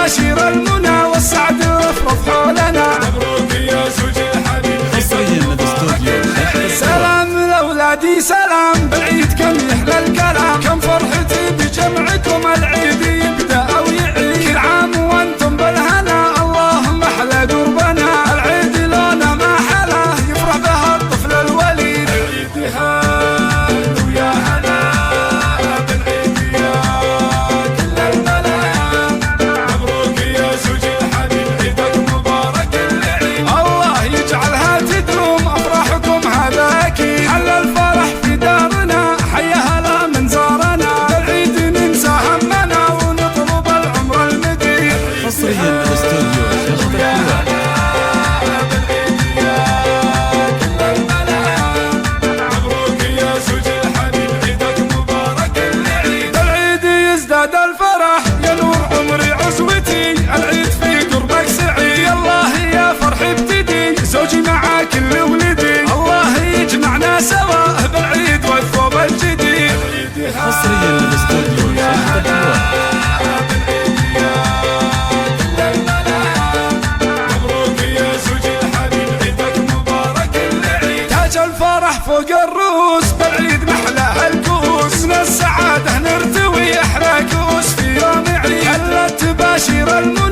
تباشير المنى والسعد رفرف حولنا. مبروك يا زوج الحبيب. حصريا لدى استوديو سلام لاولادي سلام بالعيد كم يحلى الكلام، كم فرحتي بجمعكم العيد يبدا او يعيد، كل عام وانتم بالهنا اللهم احلى قربنا. العيد لونه ما حلاه يفرح به الطفل الوليد. العيد هلا ويا هلا بالعيد يا كل الملا. مبروك يا زوج الحبيب عيدك مبارك العيد. الله يجعلها تدوم افراحكم هذا اكيد. حل الفرح في دارنا حيا هلا من زارنا، بالعيد ننسى همنا ونطلب العمر المديد. حصريا لدى استوديو شيخ الحلوة. مبروك يا زوج الحبيب عيدك مبارك العيد. العيد يزداد الفرح يا نور عمري عزوتي، العيد في قربك سعيد. الله يا فرح ابتدي زوجي مع كل ولدي، الله يجمعنا سوا بالعيد والثوب الجديد. حصريا لدى استوديو شيخ الحلوة. مبروك يا زوج الحبيب عيدك مبارك العيد. تاج الفرح فوق الرؤوس بالعيد محلى الكؤوس، من السعادة نرتوي احلى كؤوس في يوم عيد. حلت تباشير المنى